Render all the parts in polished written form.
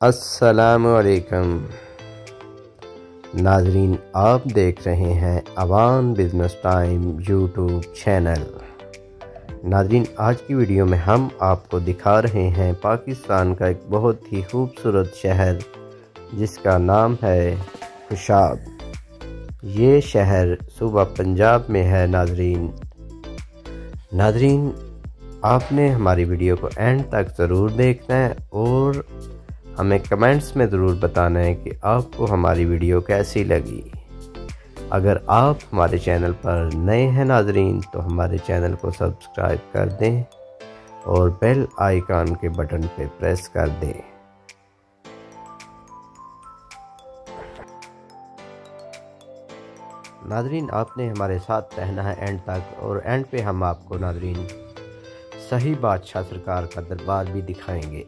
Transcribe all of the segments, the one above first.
अस्सलामुअलैकुम नाजरीन, आप देख रहे हैं Awan business time YouTube channel. नाजरीन, आज की वीडियो में हम आपको दिखा रहे हैं पाकिस्तान का एक बहुत ही खूबसूरत शहर जिसका नाम है खुशाब। ये शहर सूबा पंजाब में है। नाजरीन, आपने हमारी वीडियो को एंड तक ज़रूर देखना है और हमें कमेंट्स में ज़रूर बताना है कि आपको हमारी वीडियो कैसी लगी। अगर आप हमारे चैनल पर नए हैं नाजरीन, तो हमारे चैनल को सब्सक्राइब कर दें और बेल आइकन के बटन पे प्रेस कर दें। नाजरीन, आपने हमारे साथ रहना है एंड तक, और एंड पे हम आपको नाजरीन सही बादशाह सरकार का दरबार भी दिखाएंगे।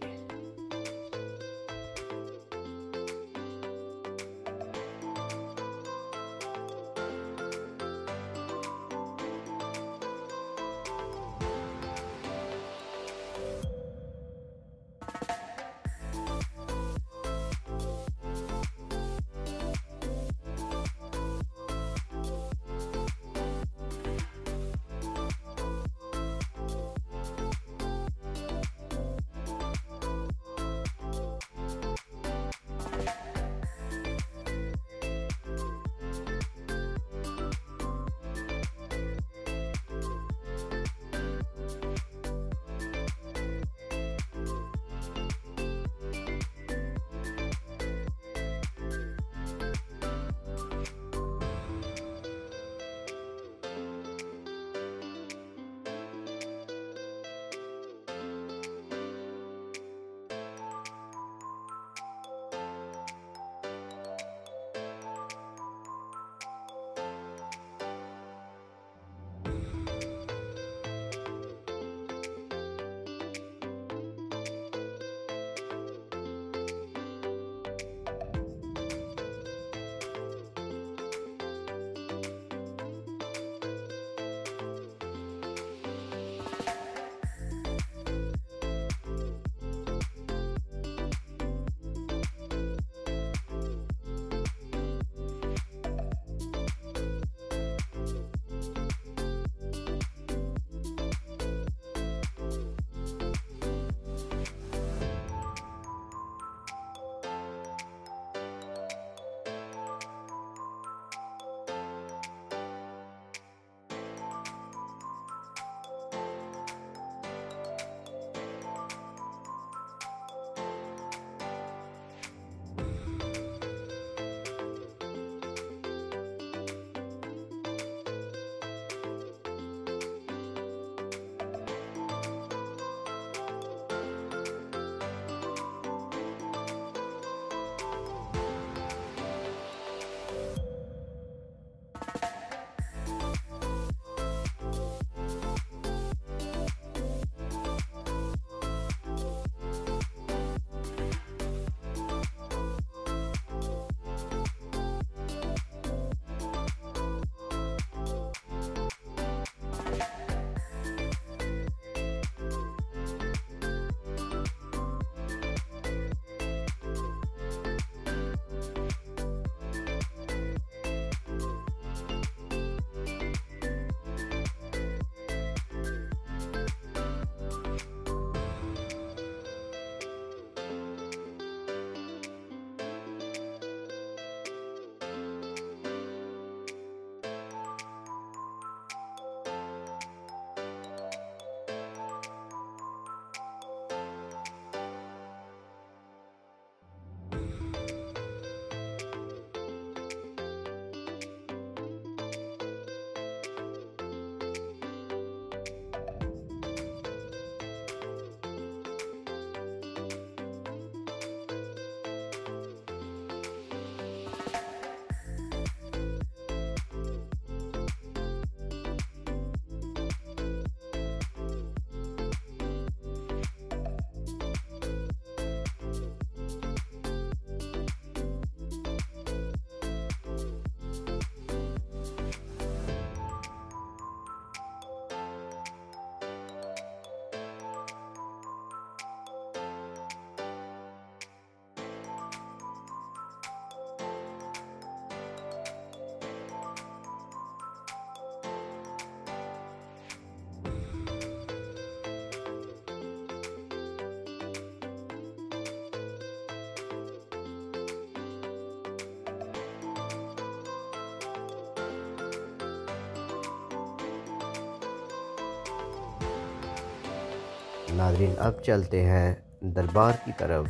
नाज़रीन अब चलते हैं दरबार की तरफ,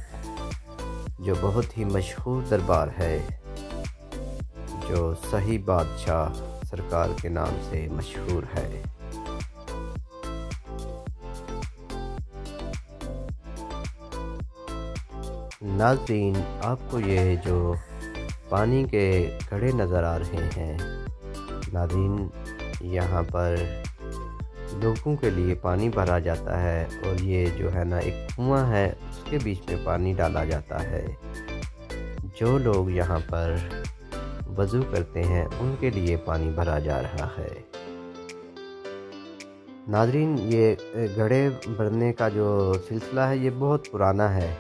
जो बहुत ही मशहूर दरबार है, जो सही बादशाह सरकार के नाम से मशहूर है। नाज़रीन आपको ये जो पानी के घड़े नज़र आ रहे हैं, नाज़रीन यहाँ पर लोगों के लिए पानी भरा जाता है और ये जो है ना एक कुआं है, उसके बीच में पानी डाला जाता है। जो लोग यहाँ पर वज़ू करते हैं उनके लिए पानी भरा जा रहा है। नाज़रीन ये घड़े भरने का जो सिलसिला है ये बहुत पुराना है।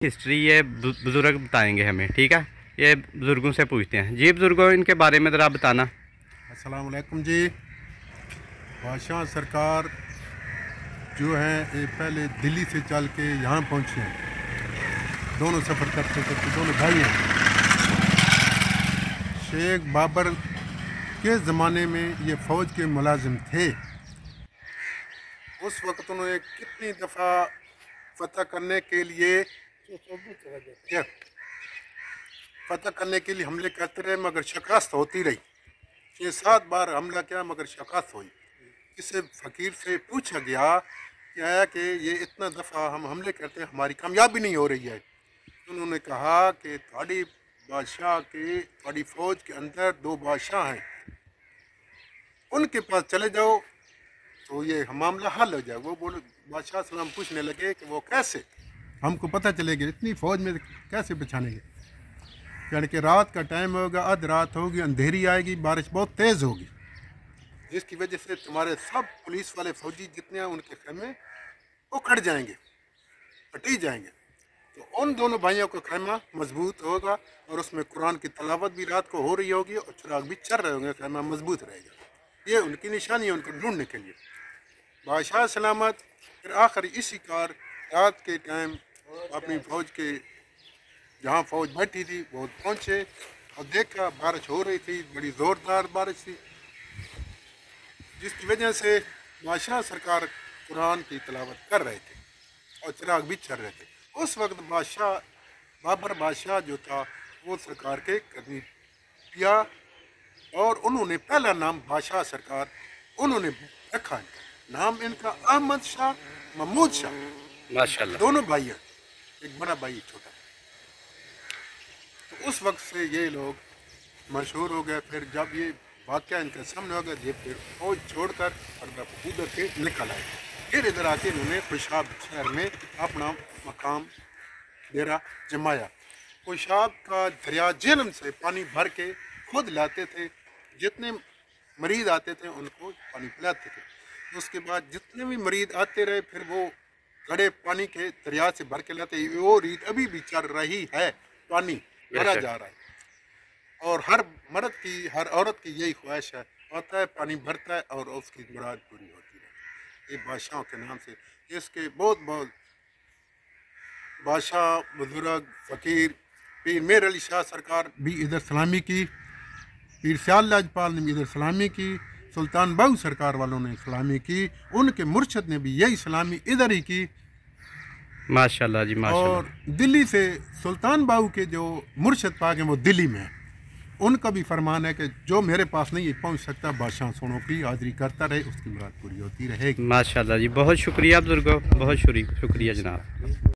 हिस्ट्री ये बुज़ुर्ग बताएंगे हमें, ठीक है। ये बुज़ुर्गों से पूछते हैं। जी बुज़ुर्गों, इनके बारे में ज़रा बताना। अस्सलाम वालेकुम जी। बादशाह सरकार जो है ये पहले दिल्ली से चल के यहाँ पहुँचे हैं। दोनों सफ़र करते करते दोनों भाई हैं। शेख बाबर के ज़माने में ये फ़ौज के मुलाजिम थे। उस वक्त उन्होंने कितनी दफ़ा फतह करने के लिए हमले करते रहे, मगर शिकस्त होती रही। 6-7 बार हमला किया मगर शिकस्त हुई। किसी फ़कीर से पूछा गया क्या कि ये इतना दफ़ा हम हमले करते हैं, हमारी कामयाबी नहीं हो रही है। उन्होंने कहा कि थोड़ी बादशाह के थोड़ी फ़ौज के अंदर 2 बादशाह हैं, उनके पास चले जाओ तो ये मामला हल हो जाए। वो बोले, बादशाह सलाम पूछने लगे कि वो कैसे, हमको पता चलेगा इतनी फ़ौज में कैसे बचानेंगे। यानी कि रात का टाइम होगा, अध रात होगी, अंधेरी आएगी, बारिश बहुत तेज़ होगी, जिसकी वजह से तुम्हारे सब पुलिस वाले फ़ौजी जितने हैं उनके खैमे उखड़ जाएंगे, फटी जाएंगे। तो उन दोनों भाइयों का खैमा मजबूत होगा और उसमें कुरान की तलावत भी रात को हो रही होगी और चिराग भी चल रहे होंगे, खैमा मजबूत रहेगा। ये उनकी निशानी है उनको ढूंढने के लिए। बादशाह सलामत फिर आखिर इसी कार रात के टाइम अपनी फ़ौज के जहाँ फ़ौज बैठी थी वो पहुँचे और देखा बारिश हो रही थी, बड़ी ज़ोरदार बारिश थी, जिसकी वजह से बादशाह सरकार कुरान की तलावत कर रहे थे। और चिराग भी चल रहे थे। उस वक्त बादशाह बाबर बादशाह जो था वो सरकार के कदमी किया और उन्होंने पहला नाम बादशाह सरकार उन्होंने रखा। इनका नाम इनका अहमद शाह महमूद शाह, माशाल्लाह। दोनों भाई हैं, एक बड़ा भाई एक छोटा। तो उस वक्त से ये लोग मशहूर हो गए। फिर जब ये वाक़या इनके सामने हो गया, ये फिर फौज छोड़कर उधर से निकल आए। फिर इधर आके इन्होंने खुशाब शहर में अपना मकाम डेरा जमाया। खुशाब का दरिया झेलम से पानी भर के खुद लाते थे, जितने मरीज़ आते थे उनको पानी पिलाते थे। उसके बाद जितने भी मरीज़ आते रहे फिर वो घड़े पानी के दरिया से भर के लाते। वो रीत अभी भी चल रही है, पानी भरा जा रहा है। और हर मर्द की हर औरत की यही ख्वाहिश है, आता है पानी भरता है और उसकी मुराद पूरी होती है। ये बादशाहों के नाम से इसके बहुत बहुत बादशाह, बुजुर्ग, फ़कीर, पीर मेर अली शाह सरकार भी इधर सलामी की, पीर सियाल लाजपाल ने भी इधर सलामी की, सुल्तान बाहू सरकार वालों ने सलामी की, उनके मुर्शद ने भी यही सलामी इधर ही की। माशाल्लाह जी, माशाल्लाह। और दिल्ली से सुल्तान बाहू के जो मुर्शद पाक हैं वो दिल्ली में हैं, उनका भी फरमान है कि जो मेरे पास नहीं पहुंच सकता बादशाह सोनों की हाजिरी करता रहे, उसकी मुराद पूरी होती रहेगी। माशाल्लाह जी, बहुत शुक्रिया बुजुर्गो, बहुत शुक्रिया जनाब।